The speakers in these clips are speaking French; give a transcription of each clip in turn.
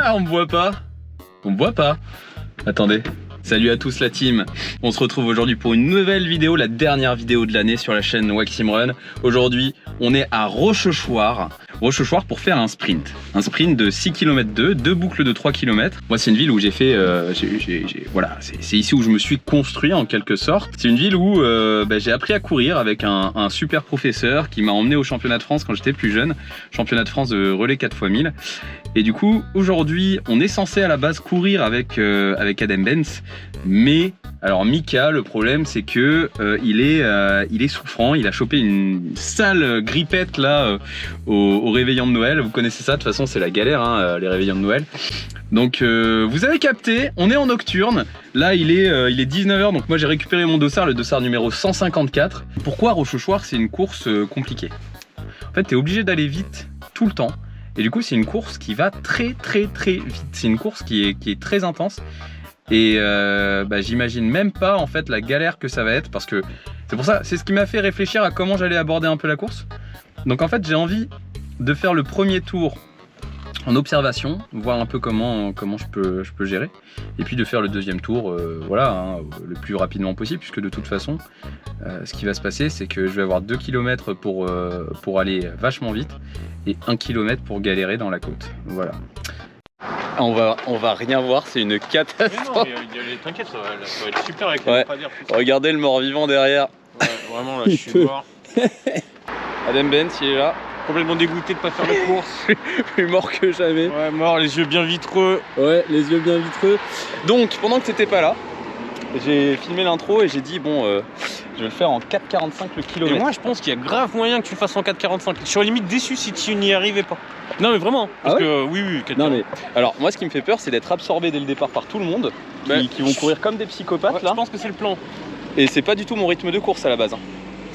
On me voit pas. On me voit pas. Attendez. Salut à tous la team. On se retrouve aujourd'hui pour une nouvelle vidéo, la dernière vidéo de l'année sur la chaîne Waximrun. Aujourd'hui, on est à Rochechouart. Rochechouart pour faire un sprint. Un sprint de 6 km 2 boucles de 3 km. Moi, c'est une ville où j'ai fait... voilà, c'est ici où je me suis construit en quelque sorte. C'est une ville où j'ai appris à courir avec un super professeur qui m'a emmené au championnat de France quand j'étais plus jeune. Championnat de France de relais 4x1000. Et du coup, aujourd'hui, on est censé à la base courir avec Adam Benz. Mais, alors Mika, le problème c'est que il est souffrant, il a chopé une sale grippette là au réveillon de Noël. Vous connaissez ça, de toute façon c'est la galère, hein, les réveillons de Noël. Donc vous avez capté, on est en nocturne. Là il est 19h, donc moi j'ai récupéré mon dossard, le dossard numéro 154. Pourquoi Rochechouart c'est une course compliquée? En fait, tu es obligé d'aller vite tout le temps. Et du coup, c'est une course qui va très vite. C'est une course qui est très intense. Et j'imagine même pas en fait la galère que ça va être, parce que c'est pour ça, c'est ce qui m'a fait réfléchir à comment j'allais aborder un peu la course. Donc en fait, j'ai envie de faire le premier tour en observation, voir un peu comment je peux gérer, et puis de faire le deuxième tour le plus rapidement possible, puisque de toute façon ce qui va se passer, c'est que je vais avoir 2 km pour aller vachement vite et 1 km pour galérer dans la côte. Voilà. On va rien voir, c'est une catastrophe. Mais t'inquiète, ça va être super avec ouais. Regardez le mort-vivant derrière. Ouais, vraiment là, je suis mort. Adam Benz, il est là. Complètement dégoûté de pas faire la course. Plus mort que jamais. Ouais, mort, les yeux bien vitreux. Ouais, les yeux bien vitreux. Donc, pendant que t'étais pas là, j'ai filmé l'intro et j'ai dit bon, je vais le faire en 4,45 le kilomètre. Et moi, je pense qu'il y a grave moyen que tu le fasses en 4,45. Je suis limite déçu si tu n'y arrivais pas. Non, mais vraiment. Parce que oui, 4,45. Non, mais alors, moi, ce qui me fait peur, c'est d'être absorbé dès le départ par tout le monde, qui vont courir comme des psychopathes ouais, là. Je pense que c'est le plan. Et c'est pas du tout mon rythme de course à la base. Hein.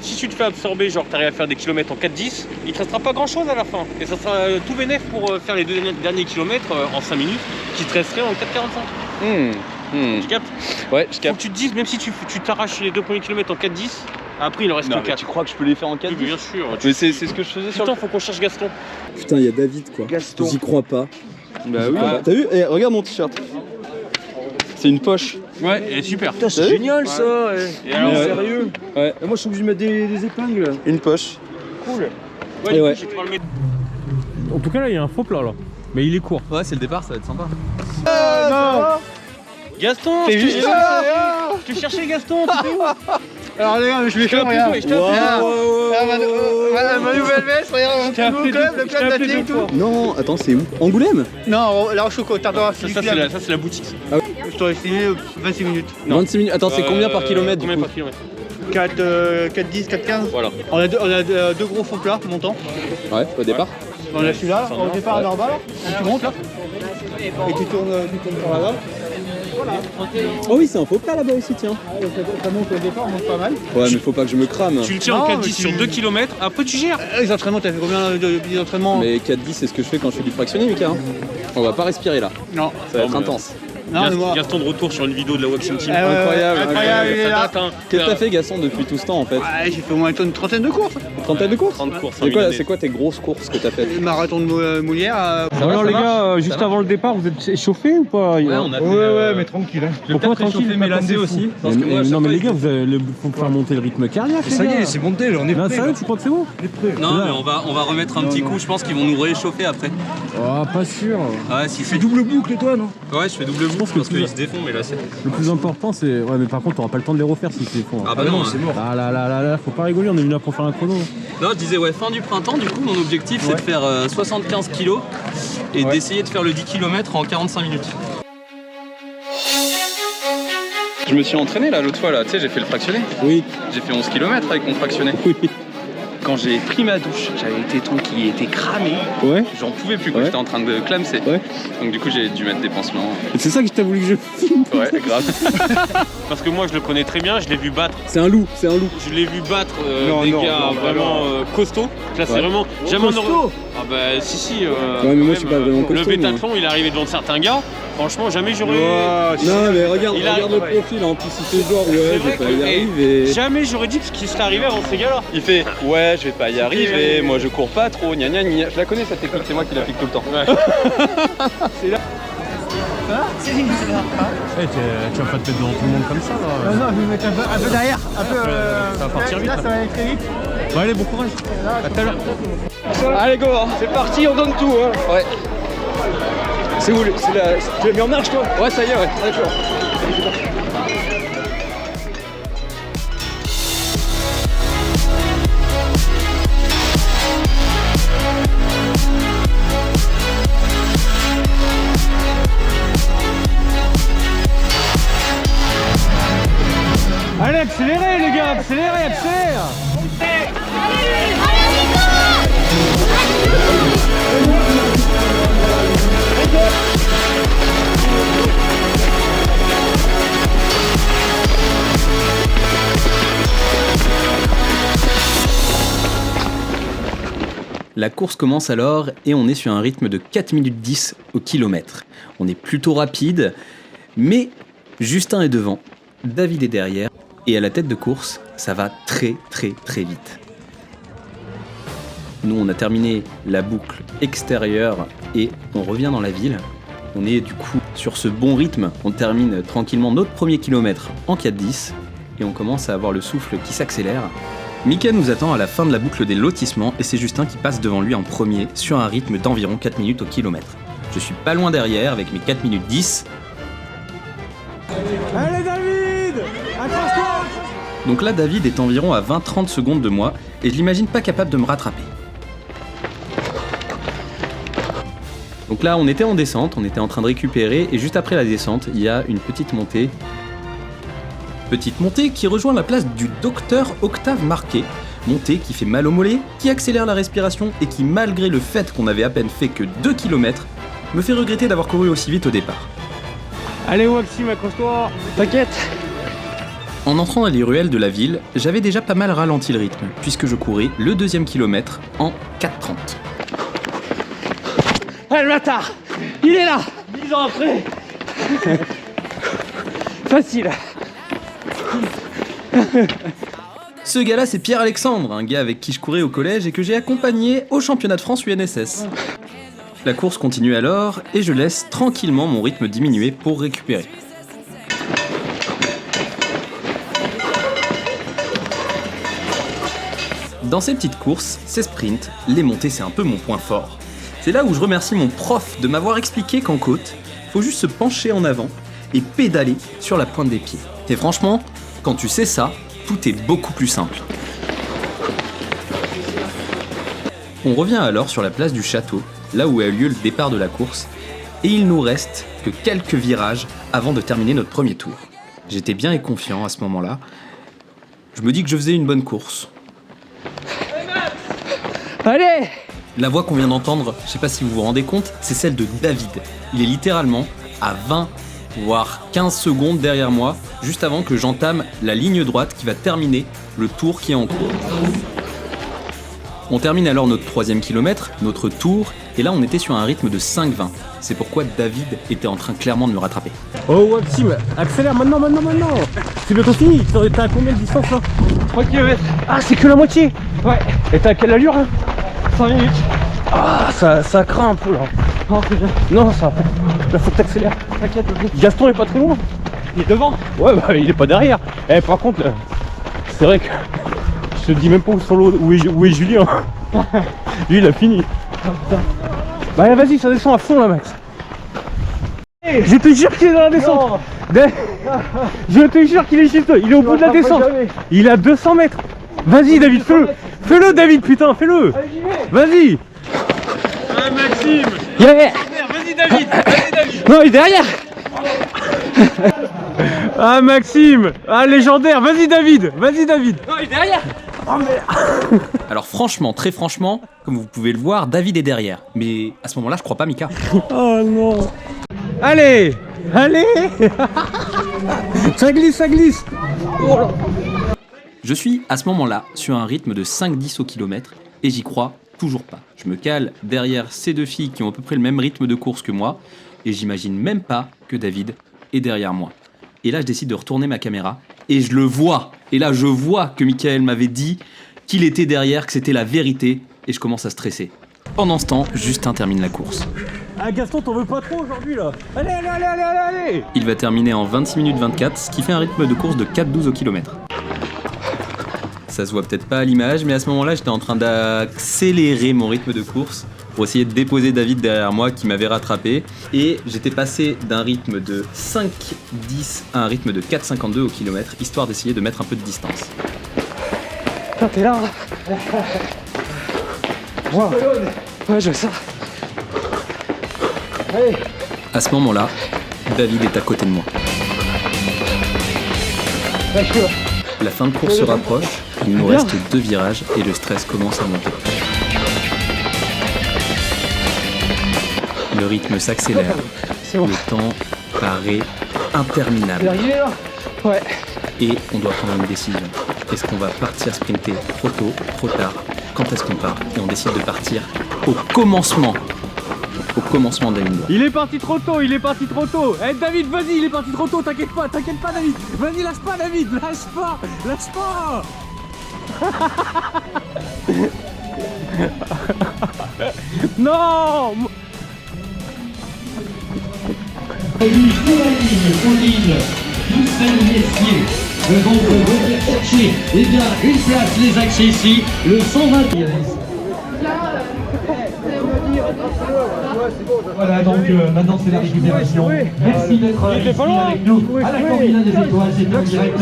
Si tu te fais absorber, genre t'arrives à faire des kilomètres en 4,10, il te restera pas grand chose à la fin. Et ça sera tout bénef pour faire les 2 derniers kilomètres en 5 minutes, qui te resteraient en 4,45. Tu captes? Ouais, je capte. Faut que tu te dises, même si tu t'arraches les 2 premiers kilomètres en 4,10, après il en reste que 4. Tu crois que je peux les faire en 4,10? Oui, bien sûr. Mais c'est ce que je faisais sur le... faut qu'on cherche Gaston. Putain, il y a David quoi. Gaston. J'y crois pas. Bah oui. T'as vu? Regarde mon t-shirt. C'est une poche. Ouais, elle est super. Putain, c'est génial ça. Et alors, sérieux? Ouais. Et moi je suis obligé de mettre des épingles. Une poche. Cool. Ouais, ouais. En tout cas là, il y a un faux plat là. Mais il est court. Ouais, c'est le départ, ça va être sympa. Non. Gaston, je te cherchais Gaston, tu fais où? Alors les gars, je vais faire rien. Ma nouvelle veste, regarde, le club d'athlète et tout. Non, attends, c'est où? Angoulême? Non, La Rochefoucauld, t'as ça c'est la boutique. Ah oui. Je t'aurais estimé 26 minutes. 26 minutes. Attends, c'est combien par kilomètre? Combien par kilomètre? 4,10, 4,15. Voilà. On a deux gros faux plats montants. Ouais, au départ. On a celui-là, au départ à normal, tu montes là. Et tu tournes par là-bas. Voilà. Oh oui, c'est un faux plat là-bas aussi, tiens. Ça monte au départ, on monte pas mal. Ouais, mais faut pas que je me crame. Tu le tiens en 4,10 sur 2 km, après tu gères. Les entraînements, t'as fait combien d'entraînements? Mais 4,10, c'est ce que je fais quand je fais du fractionné, Mika. On va pas respirer là. Non. Ça va être intense. Gaston de retour sur une vidéo de la Waxim Team. Incroyable. Ça date, hein. Qu'est-ce que t'as fait, Gaston, depuis tout ce temps en fait? Ouais, j'ai fait au moins une trentaine de courses. Une trentaine de courses? 30 courses. C'est quoi tes grosses courses que t'as faites? Marathon de Moulière. Alors les gars, juste avant le départ, vous êtes échauffés ou pas? Ouais, on a fait. Ouais, mais tranquille. Pourquoi tranquille? Mais lassé aussi. Non mais les gars, faut faire monter le rythme cardiaque. Ça y est, c'est monté, on est prêt. Sérieux, tu crois que c'est bon? Non, mais on va remettre un petit coup. Je pense qu'ils vont nous réchauffer après. Oh, pas sûr. Ouais, si. Tu fais double boucle toi, non? Ouais, je fais double boucle parce qu'ils se défont, mais là c'est. Le plus important c'est... Ouais mais par contre t'auras pas le temps de les refaire si c'est fond. Ah bah non, c'est mort. Ah là, faut pas rigoler, on est venu là pour faire un chrono. Non, je disais fin du printemps, du coup mon objectif c'est de faire 75 kilos et d'essayer de faire le 10 km en 45 minutes. Je me suis entraîné là l'autre fois là, tu sais, j'ai fait le fractionné. Oui. J'ai fait 11 km avec mon fractionné. Oui. Quand j'ai pris ma douche, j'avais les tétons qui étaient cramés. Ouais. J'en pouvais plus, j'étais en train de clamser. Ouais. Donc du coup j'ai dû mettre des pansements. Et c'est ça que t'as voulu que je filme. Ouais, grave. Parce que moi je le connais très bien, je l'ai vu battre. C'est un loup. Je l'ai vu battre des gars vraiment costauds. Là c'est vraiment jamais costaud. Ah bah si. Ouais mais moi je suis pas vraiment costaud. Le Bétathlon il est arrivé devant certains gars. Franchement, jamais j'aurais. Non, mais regarde Il a- le profil, en plus il fait genre, ouais, je vais pas y que- arriver. Jamais j'aurais dit qu'il serait arrivé avant ces gars-là. Il fait ouais, je vais pas y arriver, moi je cours pas trop, gna gna gna. Je la connais cette technique, c'est moi qui l'applique tout le temps. C'est là. Tu vas pas te mettre devant tout le monde comme ça là. Non, je vais me mettre un peu derrière, un peu. Ça va partir vite. Là, ça va aller très vite. Bon, allez, bon courage. À tout à l'heure. Allez go, hein. C'est parti, on donne tout. Hein. Ouais. C'est où tu l'as mis en marche toi? Ouais, ça y est, ouais, d'accord. Allez, accélérez les gars, accélérez, accélère. La course commence alors et on est sur un rythme de 4 minutes 10 au kilomètre. On est plutôt rapide, mais Justin est devant, David est derrière, et à la tête de course, ça va très vite. Nous, on a terminé la boucle extérieure et on revient dans la ville. On est du coup sur ce bon rythme, on termine tranquillement notre premier kilomètre en 4-10 et on commence à avoir le souffle qui s'accélère. Mika nous attend à la fin de la boucle des lotissements et c'est Justin qui passe devant lui en premier sur un rythme d'environ 4 minutes au kilomètre. Je suis pas loin derrière avec mes 4 minutes 10. Allez, David! Accroche-toi! Donc là, David est environ à 20-30 secondes de moi et je l'imagine pas capable de me rattraper. Donc là, on était en descente, on était en train de récupérer et juste après la descente, il y a une petite montée. Petite montée qui rejoint la place du docteur Octave Marquet. Montée qui fait mal au mollet, qui accélère la respiration et qui, malgré le fait qu'on avait à peine fait que 2 km, me fait regretter d'avoir couru aussi vite au départ. Allez, Maxime, accroche-toi. T'inquiète. En entrant dans les ruelles de la ville, j'avais déjà pas mal ralenti le rythme, puisque je courais le 2e kilomètre en 4,30. Ah, le bâtard! Il est là! 10 ans après! Facile! Ce gars-là, c'est Pierre-Alexandre, un gars avec qui je courais au collège et que j'ai accompagné au championnat de France UNSS. La course continue alors, et je laisse tranquillement mon rythme diminuer pour récupérer. Dans ces petites courses, ces sprints, les montées c'est un peu mon point fort. C'est là où je remercie mon prof de m'avoir expliqué qu'en côte, faut juste se pencher en avant et pédaler sur la pointe des pieds. Et franchement, quand tu sais ça, tout est beaucoup plus simple. On revient alors sur la place du château, là où a eu lieu le départ de la course, et il nous reste que quelques virages avant de terminer notre premier tour. J'étais bien et confiant à ce moment-là. Je me dis que je faisais une bonne course. Allez! La voix qu'on vient d'entendre, je sais pas si vous vous rendez compte, c'est celle de David. Il est littéralement à 20 voire 15 secondes derrière moi, juste avant que j'entame la ligne droite qui va terminer le tour qui est en cours. On termine alors notre 3e kilomètre, notre tour, et là on était sur un rythme de 5,20. C'est pourquoi David était en train clairement de me rattraper. Oh Maxime, accélère maintenant! C'est bientôt fini, t'as à combien de distance là? 3 km. Ah, c'est que la moitié! Ouais. Et t'as à quelle allure là? 5 minutes. Ah, ça craint un peu là. Non, ça. Là faut que t'accélères. T'inquiète. Gaston est pas très loin. Il est devant. Ouais, bah il est pas derrière. Eh, par contre, là, c'est vrai que je te dis même pas où est Julien. Lui il a fini. Bah vas-y, ça descend à fond là, Max. Je te jure qu'il est dans la descente. Je te jure qu'il est juste. Il est au bout de la descente. Il est à 200 mètres. Vas-y David, fais-le. Fais-le David, putain, fais-le. Vas-y. Ah, Maxime! Yeah. Vas-y, David! Non, il est derrière. Ah Maxime. Ah légendaire. Vas-y David. Non, il est derrière! Alors franchement, très franchement, comme vous pouvez le voir, David est derrière. Mais à ce moment-là, je crois pas Mika. Oh non. Allez. Ça glisse. Oh là. Je suis à ce moment-là sur un rythme de 5,10 au kilomètre et j'y crois toujours pas. Je me cale derrière ces deux filles qui ont à peu près le même rythme de course que moi. et j'imagine même pas que David est derrière moi. Et là, je décide de retourner ma caméra et je le vois. Et là, je vois que Mickaël m'avait dit qu'il était derrière, que c'était la vérité et je commence à stresser. Pendant ce temps, Justin termine la course. Ah Gaston, t'en veux pas trop aujourd'hui là. Allez, allez, allez, allez, allez, allez. Il va terminer en 26 minutes 24, ce qui fait un rythme de course de 4,12 au kilomètre. Ça se voit peut-être pas à l'image, mais à ce moment-là, j'étais en train d'accélérer mon rythme de course pour essayer de déposer David derrière moi qui m'avait rattrapé. Et j'étais passé d'un rythme de 5,10 à un rythme de 4,52 au kilomètre, histoire d'essayer de mettre un peu de distance. Putain, t'es là. Wow. Ouais, je veux ça. Allez. À ce moment-là, David est à côté de moi. Ouais, je suis là. La fin de course se rapproche, il nous reste 2 virages et le stress commence à monter. Le rythme s'accélère, Bon. le temps paraît interminable Arrivé là. Ouais. et on doit prendre une décision. Est-ce qu'on va partir sprinter trop tôt, trop tard? Quand est-ce qu'on part? Et on décide de partir au commencement de la ligne droite. Il est parti trop tôt, il est parti trop tôt. Eh David, vas-y, il est parti trop tôt, t'inquiète pas David. Vas-y, lâche pas David, lâche pas. Non. Pauline, Doucelle Messier. Donc venir chercher eh bien, une place, les accès ici, le 120. Voilà, donc maintenant c'est la récupération. Merci d'être ici avec nous à la Combina des Étoiles, c'est en direct.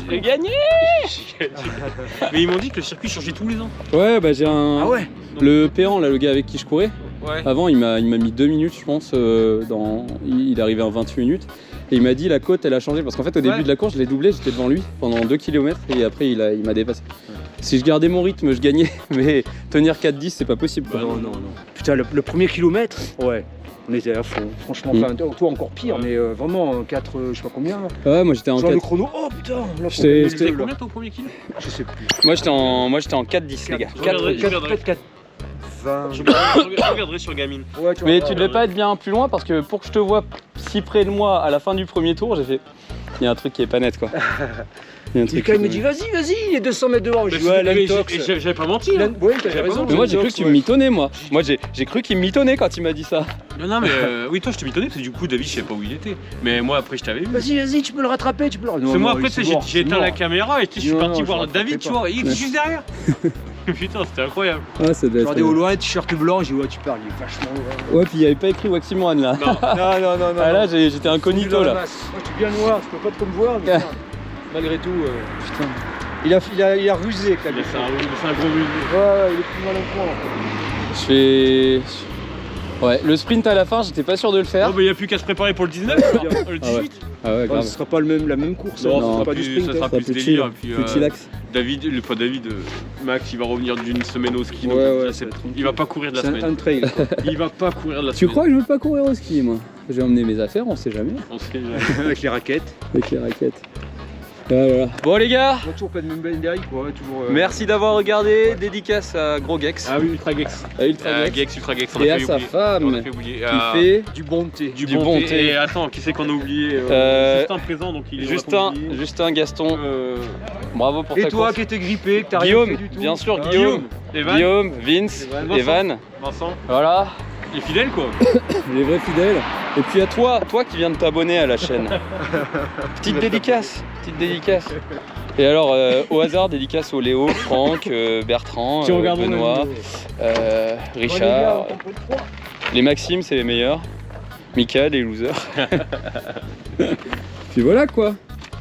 J'ai gagné. Mais ils m'ont dit que le circuit changeait tous les ans. Ouais, bah j'ai un. Ah ouais. Le Péan, là, le gars avec qui je courais, Ouais. avant il m'a mis 2 minutes, je pense. Il est arrivé en 28 minutes. Et il m'a dit la côte elle a changé parce qu'en fait au début de la course je l'ai doublé, j'étais devant lui pendant 2 km et après il m'a dépassé. Si je gardais mon rythme je gagnais, mais tenir 4-10 c'est pas possible quoi. Non. Putain, le premier kilomètre, ouais, on était à fond. Franchement, enfin, toi encore pire, mais vraiment 4, je sais pas combien. Ouais, moi j'étais en Genre 4. le chrono, oh putain, là, J'étais- C'était combien ton premier kilo? je sais plus. Moi j'étais en 4-10 les gars. Je regarderai, je regarderai. 4, 20. Je regarderai sur Gamine. Ouais, tu Mais vois, tu devais pas être bien plus loin parce que pour que je te vois si près de moi à la fin du premier tour, j'ai fait. Il y a un truc qui est pas net quoi. Il y a un truc Mika, il me qui- dit vas-y, il est 200 mètres devant. Je dis ouais, l'intox. J'avais pas menti. Hein. Oui, t'avais raison. Mais moi j'ai cru que tu me mitonnais moi. Moi j'ai cru qu'il me mitonnait quand il m'a dit ça. Non, mais oui, toi je te mitonnais parce que du coup, David, je savais pas où il était. Mais moi, après, je t'avais vu. Vas-y, tu peux le rattraper, tu peux le rattraper. C'est moi, après, tu sais, j'ai éteint la caméra et je suis Non, parti je voir rattrapais David, tu pas. vois, et il était juste derrière. Putain, c'était incroyable. Ah ça devait Je regardais au loin, t-shirt blanc, j'ai dit ouais, tu parles, il est vachement loin. Ouais puis il y avait pas écrit Waximran là. Non, Non. Ah là j'étais incognito là. Moi, je suis bien noir, je peux pas trop me voir, mais putain, malgré tout, putain. Il a rusé avec la c'est défense. un gros musée. Ouais, il est plus malin que moi. En fait. Je fais. Ouais, le sprint à la fin, j'étais pas sûr de le faire. Oh, bah, il n'y a plus qu'à se préparer pour le 19, le 18. Ah ouais, Ouais, grave. ce sera pas la même course, Non, hein, ça ce sera sera pas plus- du sprint. ça hein. sera Ça plus plus délire, chill, et puis, plus chillax. David, pas David, Max, il va revenir d'une semaine au ski. donc Ouais, ça, c'est- ça va être il va pas courir de la C'est semaine. un trail. Il va pas courir de la Tu semaine. crois que je veux pas courir au ski moi? J'ai emmené mes affaires, on sait jamais. On sait jamais. Avec les raquettes. Avec les raquettes. Voilà. Bon les gars, On a toujours pas de même médaille, quoi. Toujours. merci d'avoir regardé. Dédicace à Gros Gex, Ah oui, Ultra Gex. à Ultra Gex, Gex, Ultra Gex. on et a à fait sa oublier. femme On a fait oublier. qui fait Du bon thé. du du bon bon thé. thé. Et attends, qui c'est qu'on a oublié Justin présent, donc il est Justin Gaston. Bravo pour Et ta toi course. qui étais grippé, que t'as rien Guillaume, fait du tout. bien sûr, Ah, Guillaume, Evan, Vince, Evan, Evan. Vincent, Voilà, les fidèles quoi. les vrais fidèles. Et puis à toi qui viens de t'abonner à la chaîne. Petite dédicace. Et alors, au hasard, dédicace au Léo, Franck, Bertrand, Benoît, Richard. Les Maximes, c'est les meilleurs. Mika, les losers. Puis voilà quoi.